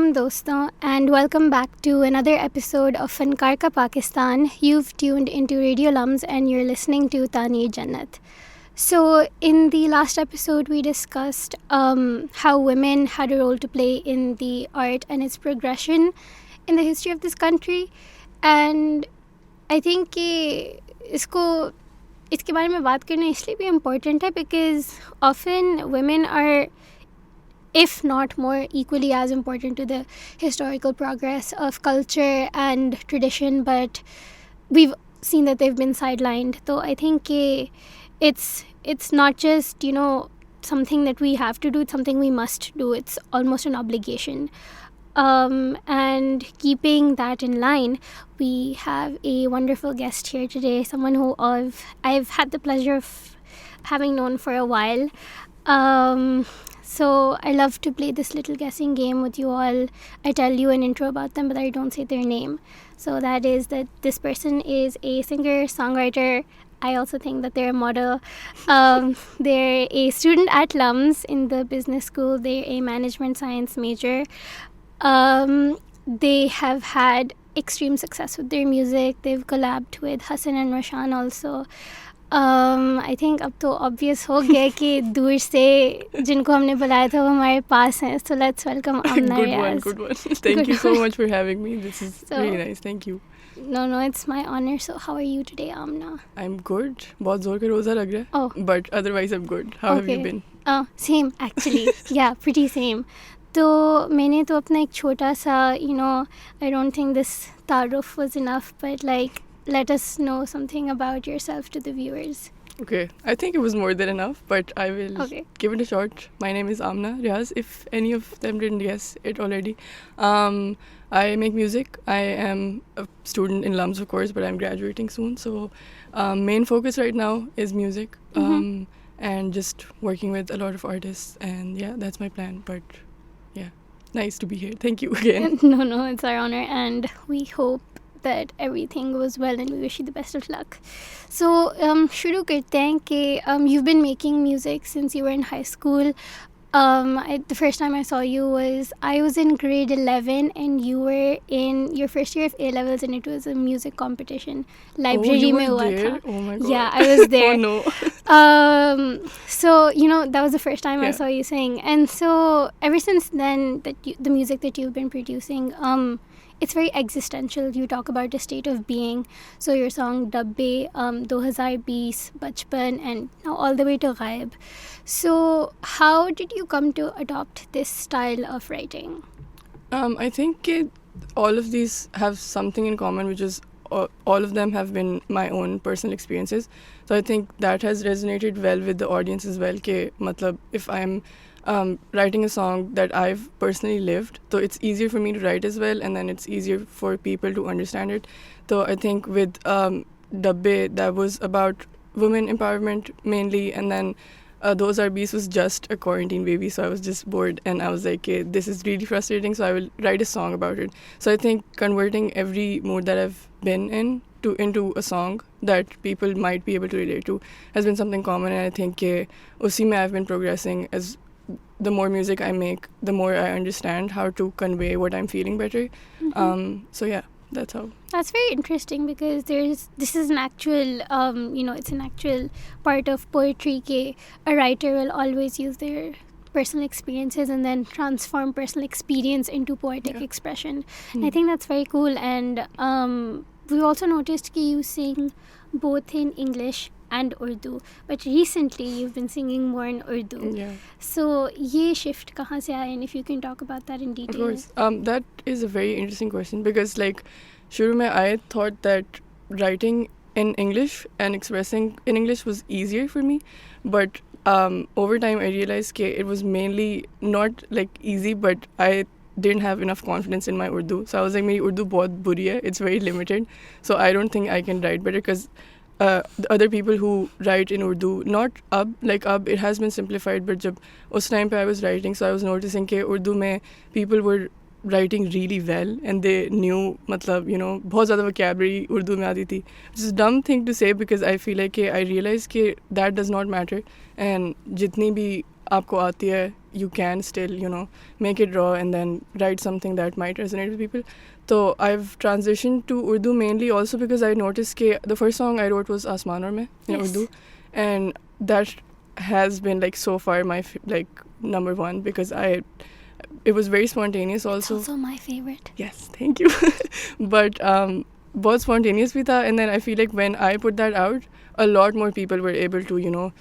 Assalamualaikum doston, and welcome back to another episode of Funkaar ka Pakistan. You've tuned into Radio LUMS and you're listening to Taneer Jannat. So in the last episode we discussed how women had a role to play in the art and its progression in the history of this country, and I think कि इसके बारे में बात करना इसलिए भी important है because often women are, if not more, equally as important to the historical progress of culture and tradition, but we've seen that they've been sidelined. So I think it's not just, something that we have to do, it's something we must do. It's almost an obligation. And keeping that in line, we have a wonderful guest here today, someone who I've had the pleasure of having known for a while. So I love to play this little guessing game with you all. I tell you an intro about them, but I don't say their name. So that is that this person is a singer, songwriter. I also think that they're a model. They're a student at LUMS in the business school. They're a management science major. They have had extreme success with their music. They've collabed with Hassan and Roshan also. I think अब तो obvious हो गया कि दूर से जिनको हमने बुलाया था वो हमारे पास हैं. So let's welcome Amna Riaz. Good one. Thank you so much for having me. This is really nice. Thank you. No, it's my honor. So how are you today, Amna? I'm good. बहुत जोर का रोज़ा लग रहा है. Oh. But otherwise I'm good. How have you been? Same actually. Yeah, pretty same. तो मैंने तो अपना एक छोटा सा, I don't think this तारुफ was enough, but like, let us know something about yourself to the viewers. Okay, I think it was more than enough, but I will give it a shot. My name is Amna Riaz, if any of them didn't guess it already. I make music. I am a student in LUMS, of course, but I'm graduating soon. So main focus right now is music, and just working with a lot of artists. And yeah, that's my plan. But yeah, nice to be here. Thank you again. No, it's our honor, and we hope that everything goes well, and we wish you the best of luck. So शुरू करते हैं कि you've been making music since you were in high school. The first time I saw you I was in grade 11 and you were in your first year of A-levels, and it was a music competition. Library में हुआ था. Oh my god. Yeah, I was there. Oh no. So that was the first time I saw you sing, and so ever since then the music that you've been producing, it's very existential. You talk about a state of being. So your song Dabbe, 2020, Bachpan, and now all the way to Ghaib. So how did you come to adopt this style of writing? I think all of these have something in common, which is all of them have been my own personal experiences. So I think that has resonated well with the audience as well. Matlab, if I'm writing a song that I've personally lived, so it's easier for me to write as well, and then it's easier for people to understand it. So I think with Dabbe, that was about women empowerment mainly, and then Those Are Beasts was just a quarantine baby, so I was just bored, and I was like, this is really frustrating, so I will write a song about it. So I think converting every mood that I've been in into a song that people might be able to relate to has been something common, and I think usi mein I've been progressing. As the more music I make, the more I understand how to convey what I'm feeling better. So yeah, that's how. That's very interesting because this is an actual, it's an actual part of poetry that a writer will always use their personal experiences and then transform personal experience into poetic expression. I think that's very cool, and we also noticed that you sing both in English and Urdu, but recently you've been singing more in Urdu. Yeah. So ye shift kahan se aaya, and if you can talk about that in detail. Of course. That is a very interesting question because shuru mein I thought that writing in English and expressing in English was easier for me, but over time I realized that it was mainly not easy, but I didn't have enough confidence in my Urdu. So I was like, my Urdu bahut buri hai, it's very limited, so I don't think I can write better because the other people who write in Urdu, not ab, it has been simplified, but us time pe I was writing, so I was noticing that Urdu mein people were writing really well and they knew, bahut zyada vocabulary Urdu mein aati thi. Which is a dumb thing to say because I feel like I realized that that does not matter, and jitni bhi आपको आती है, you can still, you know, make it raw and then write something that might resonate with people. So I've transitioned to Urdu mainly also because I noticed that the first song I wrote was Asman Aur Main in Urdu, and that has been like so far my like number one because it was very spontaneous also. It's also my favorite. Yes, thank you. But बहुत spontaneous भी था, and then I feel like when I put that out, a lot more people were able to, you know,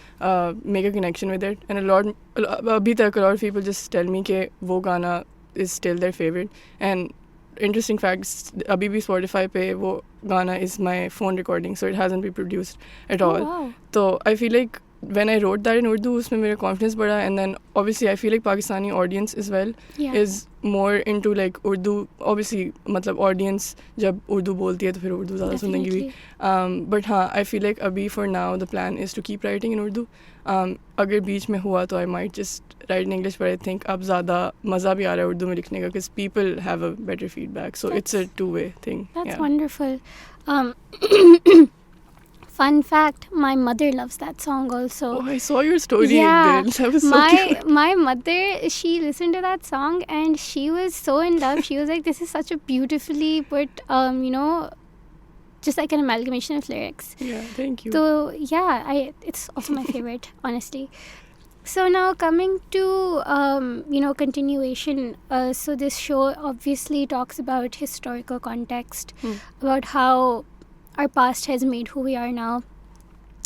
make a connection with it, and अभी तक a lot of people just tell me कि वो गाना is still their favorite. And interesting facts, अभी भी Spotify पे वो गाना is my phone recording, so it hasn't been produced at all. Wow. So I feel like when I wrote that in Urdu, उसमें मेरा confidence बढ़ा, and then obviously I feel like Pakistani audience as well is more into like Urdu. Obviously, मतलब audience जब Urdu बोलती है तो फिर Urdu ज़्यादा सुनेंगी भी. But हाँ, I feel like अभी for now the plan is to keep writing in Urdu. अगर बीच में हुआ तो I might just write in English, but I think अब ज़्यादा मज़ा भी आ रहा है उर्दू में लिखने का because people have a better feedback. So it's a two-way thing. That's wonderful. Fun fact, my mother loves that song also. Oh, I saw your story. Yeah, that was so cute. My mother, she listened to that song and she was so in love. She was like, this is such a beautifully put, you know, just like an amalgamation of lyrics. Yeah, thank you. So, yeah, it's also my favorite, honestly. So now coming to, you know, continuation. So this show obviously talks about historical context, about how our past has made who we are now.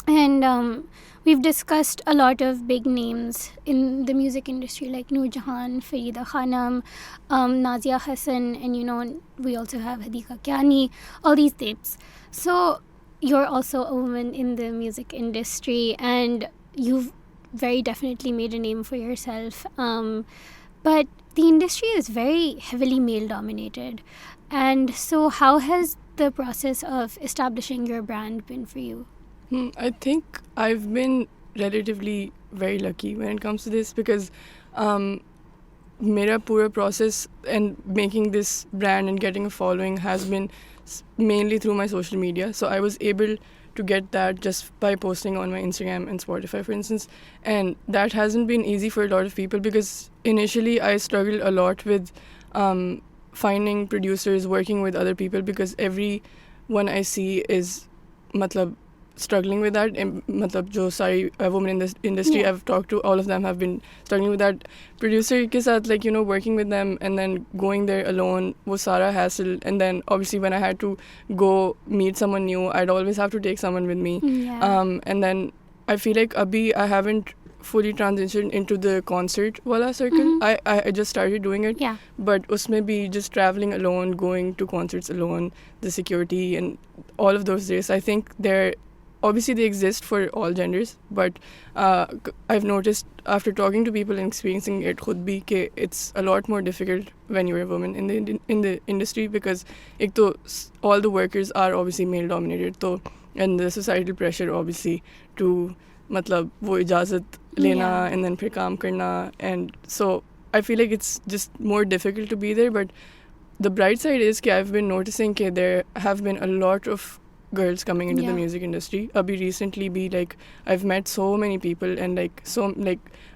And we've discussed a lot of big names in the music industry like Noor Jahan, Farida Khanam, Nazia Hassan, and, you know, we also have Hadika Kyani, all these names. So you're also a woman in the music industry and you've very definitely made a name for yourself. But the industry is very heavily male-dominated. And so how has the process of establishing your brand been for you? I think I've been relatively very lucky when it comes to this because mera pura process and making this brand and getting a following has been mainly through my social media. So I was able to get that just by posting on my Instagram and Spotify, for instance. And that hasn't been easy for a lot of people because initially I struggled a lot with finding producers, working with other people because everyone I see is matlab struggling with that. Matlab jo sari women in this industry I've talked to, all of them have been struggling with that. Producer ke saath, like, you know, working with them and then going there alone, wo sara hassle. And then obviously when I had to go meet someone new, I'd always have to take someone with me. And then I feel like abhi I haven't fully transitioned into the concert wala circle. I just started doing it, but usme bhi just traveling alone, going to concerts alone, the security and all of those days, I think obviously they exist for all genders, but I've noticed after talking to people and experiencing it khud bhi ke it's a lot more difficult when you're a woman in the industry because ek to all the workers are obviously male dominated, so and the societal pressure obviously to matlab wo ijazat lena and then phir kaam karna, and so I feel like it's just more difficult to be there. But the bright side is that I've been noticing that there have been a lot of girls coming into the music industry. Abhi recently be like I've met so many people and like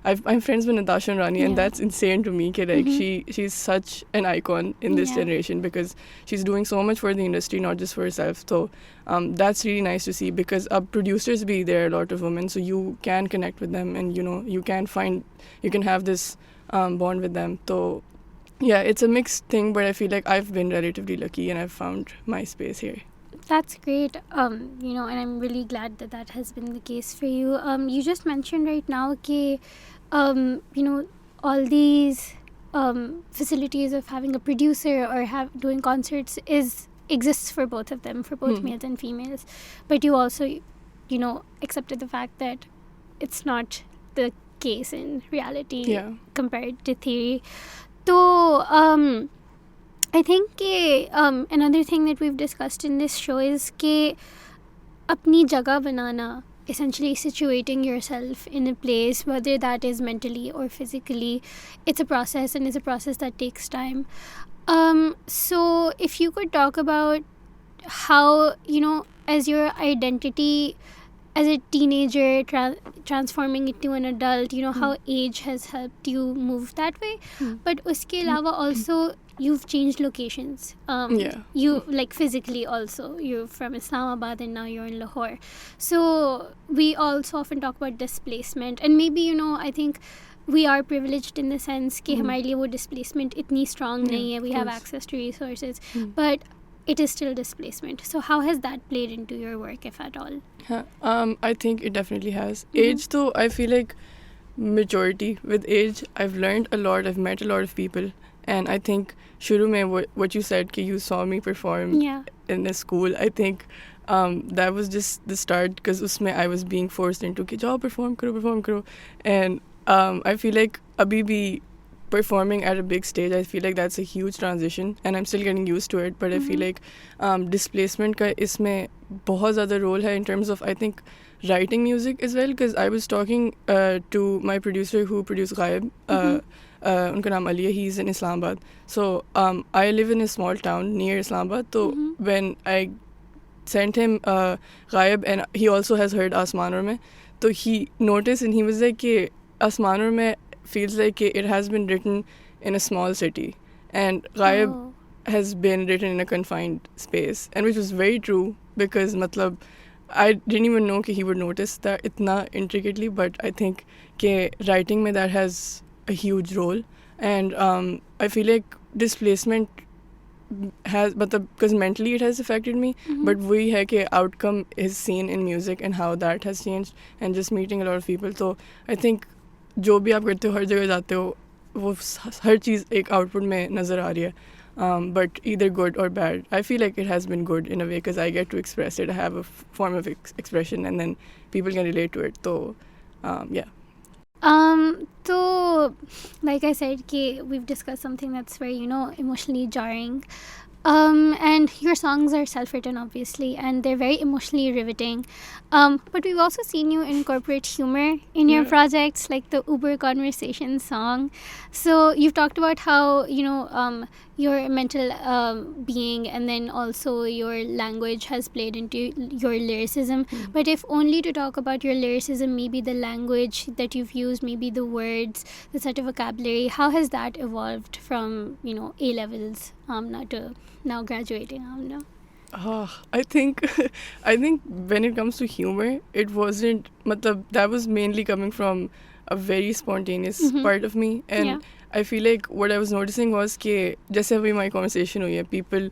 I'm friends with Natasha and Rani, and that's insane to me that like she's such an icon in this generation because she's doing so much for the industry, not just for herself. So that's really nice to see because producers be there, a lot of women, so you can connect with them and, you know, you can have this bond with them. So yeah, it's a mixed thing, but I feel like I've been relatively lucky and I've found my space here. That's great, you know, and I'm really glad that has been the case for you. You just mentioned right now that, you know, all these facilities of having a producer or doing concerts exists for both of them, for both males and females. But you also, you know, accepted the fact that it's not the case in reality compared to theory. So, I think another thing that we've discussed in this show is that apni jagah banana, essentially situating yourself in a place, whether that is mentally or physically, it's a process and it's a process that takes time. So if you could talk about how, you know, as your identity as a teenager transforming into an adult, how age has helped you move that way. But uske alawa also you've changed locations. You like physically also. You're from Islamabad and now you're in Lahore. So we also often talk about displacement, and maybe I think we are privileged in the sense कि हमारे लिए वो displacement इतनी strong नहीं है. We have access to resources, but it is still displacement. So how has that played into your work, if at all? I think it definitely has. Age though, I feel like maturity. With age, I've learned a lot. I've met a lot of people. And I think shuru mein what you said कि you saw me perform in a school, I think that was just the start, because usme I was being forced into कि जाओ perform karo. And I feel like abhi bhi performing at a big stage, I feel like that's a huge transition, and I'm still getting used to it. But I feel like displacement ka isme bahut zyada role hai in terms of, I think, writing music as well, because I was talking to my producer who produced Ghaib. Unka naam Ali hai, he's in Islamabad. So I live in a small town near Islamabad. So when I sent him Ghaib, and he also has heard Asmanor mein, so he noticed and he was like कि Asmanor mein feels like it has been written in a small city, and Ghaib has been written in a confined space, and which was very true, because matlab I didn't even know कि he would notice that itna intricately. But I think कि writing mein that has a huge role. And I feel like displacement has, because mentally it has affected me, but वही है कि outcome is seen in music and how that has changed, and just meeting a lot of people. So I think जो भी आप करते हो, हर जगह जाते हो, वो हर चीज़ एक output में नज़र आ रही है. But either good or bad, I feel like it has been good in a way, because I get to express it. I have a form of expression, and then people can relate to it. So yeah. So like I said, we've discussed something that's very, emotionally jarring. And your songs are self-written, obviously, and they're very emotionally riveting. But we've also seen you incorporate humor in your projects, like the Uber Conversation song. So you've talked about how, your mental being and then also your language has played into your lyricism. But if only to talk about your lyricism, maybe the language that you've used, maybe the words, the sort of vocabulary, how has that evolved from, A-levels Amna to now graduating Amna? I think when it comes to humor, it wasn't, that was mainly coming from a very spontaneous part of me. And I feel like what I was noticing was कि जैसे अभी my conversation हुई है, people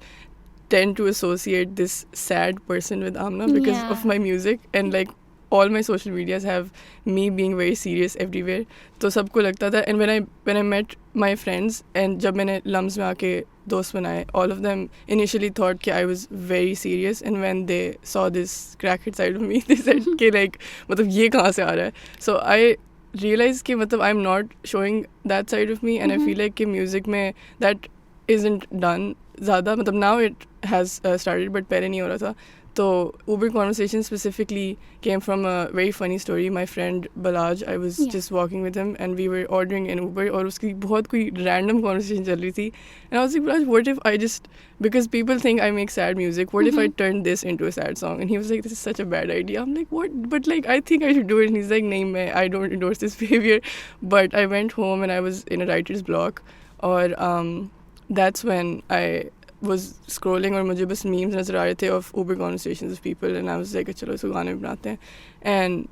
tend to associate this sad person with Amna because of my music, and like all my social medias have me being very serious everywhere. तो सबको लगता था. And when I met my friends, and जब मैंने LUMS में आके दोस्त बनाए, all of them initially thought कि I was very serious, and when they saw this crackhead side of me, they said कि like मतलब ये कहाँ से आ रहा है. So I realized कि मतलब I'm not showing that side of me, and I feel like कि music में that isn't done ज़्यादा. मतलब now it has started, but पहले नहीं हो रहा था. So Uber Conversation specifically came from a very funny story. My friend Balaj, I was just walking with him, and we were ordering an Uber, और उसकी बहुत कोई random conversation चल रही थी. And I was like, Balaj, what if I just, because people think I make sad music, what if I turn this into a sad song? And he was like, this is such a bad idea. I'm like, what? But like, I think I should do it. And he's like, nahin, I don't endorse this behavior. But I went home and I was in a writer's block, और that's when I was scrolling और मुझे बस memes नज़र आ रहे थे of Uber conversations of people, and I was like, चलो इसको गाने में बनाते हैं. And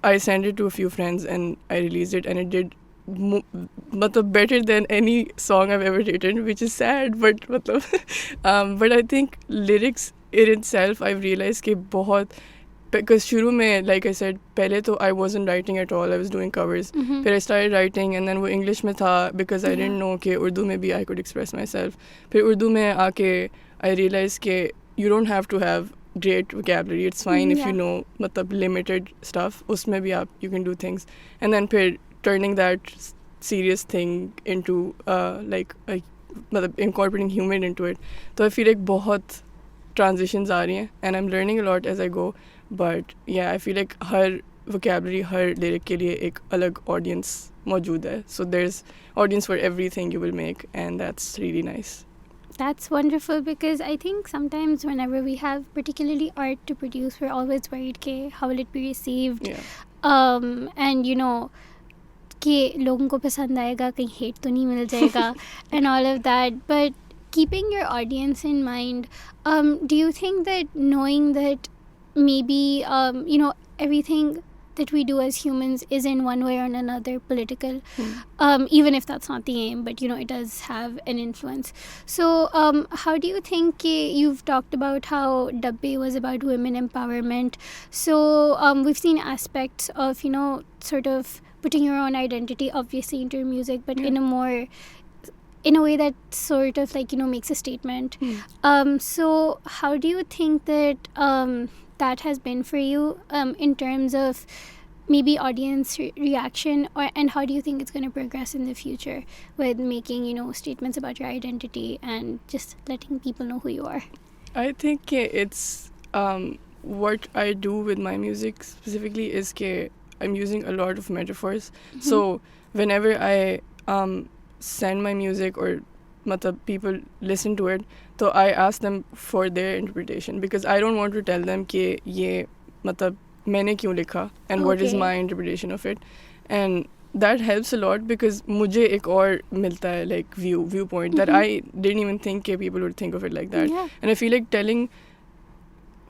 I sent it to a few friends and I released it, and it did मतलब better than any song I've ever written, which is sad, but मतलब but I think lyrics in itself, I've realized कि बहुत, because शुरू में, like I said, पहले तो I wasn't writing at all, I was doing covers. फिर I started writing, and then वो English में था, because I didn't know कि उर्दू में भी I could express myself. फिर उर्दू में आके I realized कि you don't have to have great vocabulary, it's fine if you know मतलब limited stuff, उसमें भी आप you can do things. And then फिर turning that serious thing into like मतलब incorporating humor into it. So I feel like बहुत transitions आ रही हैं, and I'm learning a lot as I go. But yeah, I feel like her vocabulary, her lyric के लिए एक अलग audience मौजूद है. So there's audience for everything you will make, and that's really nice. That's wonderful, because I think sometimes whenever we have particularly art to produce, we're always worried, okay, how will it be received? Yeah. And you know, कि लोगों को पसंद आएगा, कहीं hate तो नहीं मिल जाएगा, and all of that. But keeping your audience in mind, do you think that knowing that maybe you know, everything that we do as humans is in one way or another political, even if that's not the aim, but you know, it does have an influence. So how do you think, you've talked about how Dabbe was about women empowerment, so we've seen aspects of, you know, sort of putting your own identity obviously into your music, but in a way that sort of like, you know, makes a statement. So how do you think that that has been for you, in terms of maybe audience reaction, and how do you think it's going to progress in the future with making, you know, statements about your identity and just letting people know who you are? I think it's what I do with my music specifically is that I'm using a lot of metaphors. So whenever I send my music or people listen to it, so I ask them for their interpretation, because I don't want to tell them कि ये मैंने क्यों लिखा and what is my interpretation of it, and that helps a lot because मुझे एक और मिलता है like viewpoint that I didn't even think people would think of it like that. And I feel like telling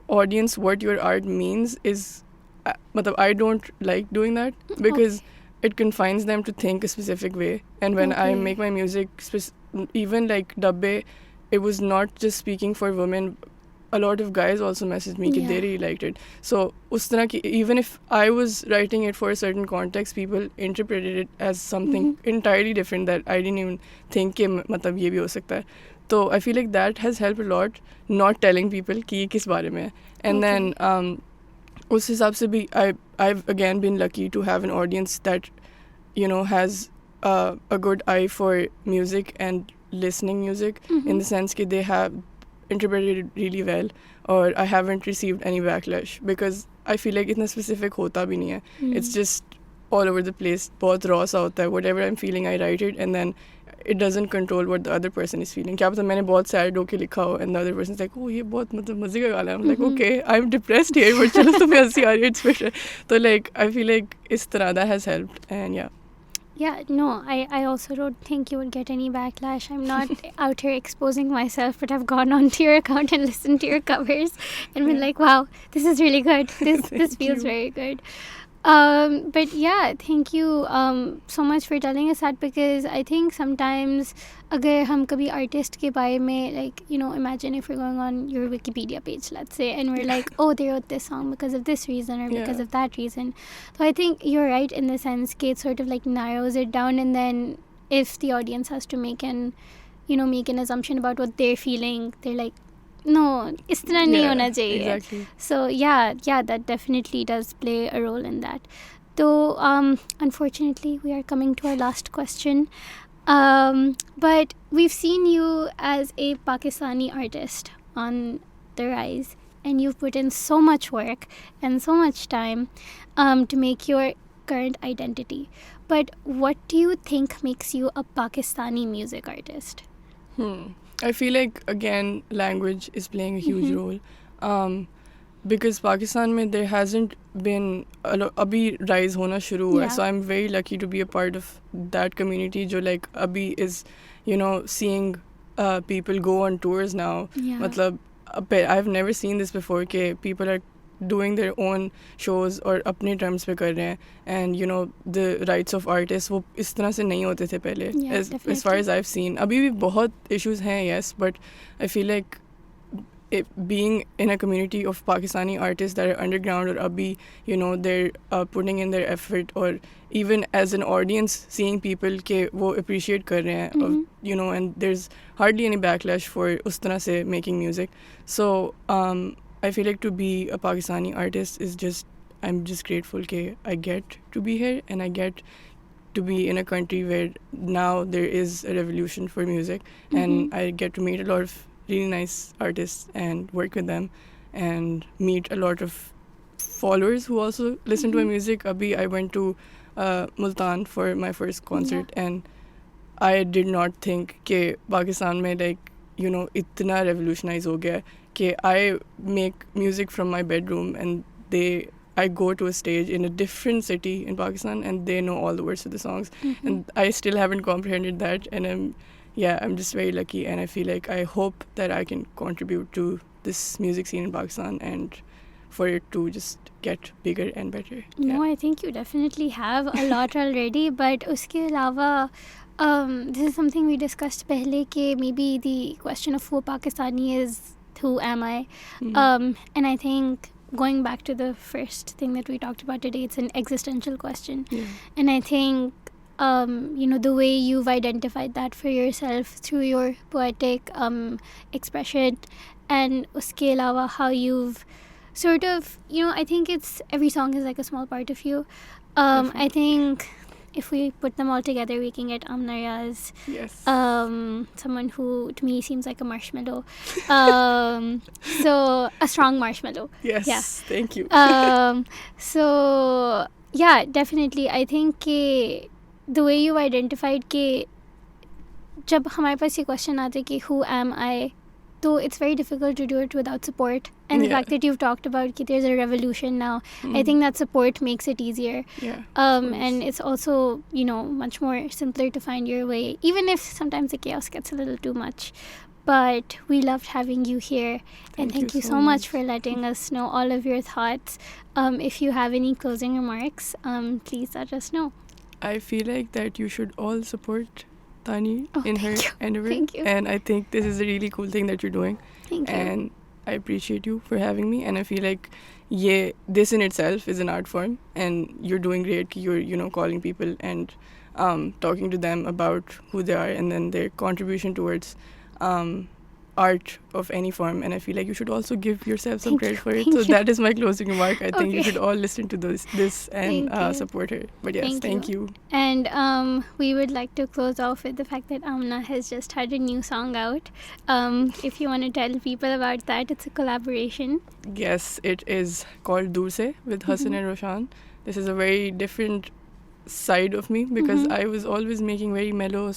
audience what your art means is I don't like doing that, because it confines them to think a specific way. And when I make my music, even like Dabbe, it was not just speaking for women. A lot of guys also messaged me that they really liked it. So us tarah ki, even if I was writing it for a certain context, people interpreted it as something entirely different that I didn't even think कि मतलब ये भी हो सकता है. So I feel like that has helped a lot, not telling people कि ये किस बारे में है. And then उस हिसाब से भी I've again been lucky to have an audience that, you know, has a good eye for music and listening music, in the sense that they have interpreted it really well, or I haven't received any backlash, because I feel like इतना specific होता भी नहीं है. It's just all over the place, बहुत raw सा होता है. Whatever I'm feeling, I write it, and then it doesn't control what the other person is feeling. क्या पता मैंने बहुत sad होके लिखा हो and the other person's like, oh ये बहुत मतलब मजे का गाना है. I'm like, okay, I'm depressed here, but चलो तुम्हें हंसी आ रही है, it's better. So like I feel like इस तरह that has helped. And yeah, no, I also don't think you would get any backlash. I'm not out here exposing myself, but I've gone onto your account and listened to your covers and been like, wow, this is really good. This feels very good. But yeah, thank you so much for telling us that, because I think sometimes अगर हम कभी artist के बारे में, like, you know, imagine if we're going on your Wikipedia page, let's say, and we're like, oh, they wrote this song because of this reason or because of that reason. So I think you're right in the sense that it sort of like narrows it down, and then if the audience has to make an assumption about what they're feeling, they're like, no, इस तरह नहीं होना चाहिए. Exactly. So yeah, that definitely does play a role in that. Though unfortunately we are coming to our last question. But we've seen you as a Pakistani artist on the rise, and you've put in so much work and so much time to make your current identity. But what do you think makes you a Pakistani music artist? I feel like, again, language is playing a huge role. Because Pakistan mein there hasn't been abhi rise hona shuru hua hai. So I'm very lucky to be a part of that community jo like abhi is, you know, seeing people go on tours now. Matlab I've never seen this before ke people are doing their own shows और अपने terms पे कर रहे हैं, and you know the rights of artists वो इस तरह से नहीं होते थे पहले. As far as I've seen, अभी भी बहुत issues हैं, yes, but I feel like being in a community of Pakistani artists that are underground or abhi, you know, they're putting in their effort, or even as an audience seeing people के वो appreciate कर रहे हैं, you know, and there's hardly any backlash for उस तरह से making music. So I feel like to be a Pakistani artist is just, I'm just grateful that I get to be here, and I get to be in a country where now there is a revolution for music, and I get to meet a lot of really nice artists and work with them and meet a lot of followers who also listen to my music. Abhi I went to Multan for my first concert, and I did not think that Pakistan mein like इतना revolutionize हो गया है कि I make music from my bedroom and I go to a stage in a different city in Pakistan and they know all the words to the songs. Mm-hmm. And I still haven't comprehended that, and I'm just very lucky, and I feel like I hope that I can contribute to this music scene in Pakistan and for it to just get bigger and better. No, I think you definitely have a lot already, but uske alawa, this is something we discussed pehle ke maybe the question of who Pakistani is, who am I? Mm-hmm. And I think going back to the first thing that we talked about today, it's an existential question. Yeah. And I think, the way you've identified that for yourself through your poetic expression, and uske alawa how you've sort of, I think it's every song is like a small part of you. I think if we put them all together, we can get Amna Riaz. Yes. Someone who to me seems like a marshmallow. So a strong marshmallow. Yes. Yeah. Thank you. So yeah, definitely. I think कि the way you identified कि जब हमारे पास ये question आते कि who am I, so it's very difficult to do it without support. And the fact that you've talked about that there's a revolution now, I think that support makes it easier. Yeah. And it's also, much more simpler to find your way, even if sometimes the chaos gets a little too much. But we loved having you here. And thank you so much for letting us know all of your thoughts. If you have any closing remarks, please let us know. I feel like that you should all support Tani in her endeavor. Thank you. And I think this is a really cool thing that you're doing. Thank you. And I appreciate you for having me. And I feel like, this in itself is an art form. And you're doing great. You're, calling people and talking to them about who they are and then their contribution towards art of any form. And I feel like you should also give yourself some credit for it. So that is my closing remark. I think you should all listen to this and support her. But yes, thank you. And we would like to close off with the fact that Amna has just had a new song out. If you want to tell people about that, it's a collaboration. Yes, it is called Dur Se with Hassan and Roshan. This is a very different side of me because I was always making very mellow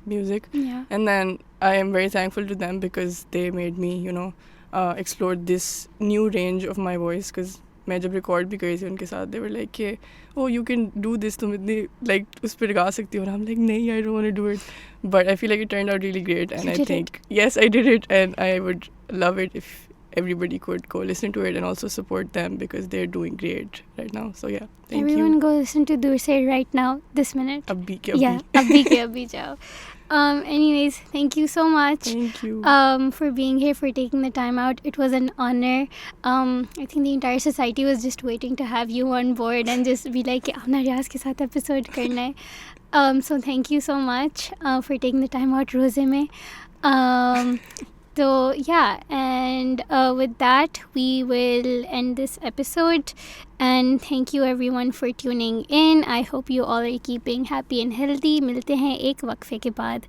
music. Yeah. And then I am very thankful to them because they made me, explore this new range of my voice. Because मैं जब record भी करी थी उनके साथ, they were like, oh, you can do this, तुम इतनी like उस पर गा सकती हो. And I'm like, नहीं, I don't want to do it. But I feel like it turned out really great. And I think, yes, I did it. And I would love it if everybody could go listen to it and also support them because they're doing great right now. So yeah, thank you. Everyone go listen to Dur Se right now, this minute. Abhi ke abhi. Yeah, abhi ke abhi jao. Anyways, thank you so much. Thank you. For being here, for taking the time out. It was an honor. I think the entire society was just waiting to have you on board and just be like, Amna Riaz ke saath episode karna hai. So thank you so much for taking the time out, Rose mein. So yeah, and with that, we will end this episode. And thank you everyone for tuning in. I hope you all are keeping happy and healthy. मिलते हैं एक वक्फे के बाद.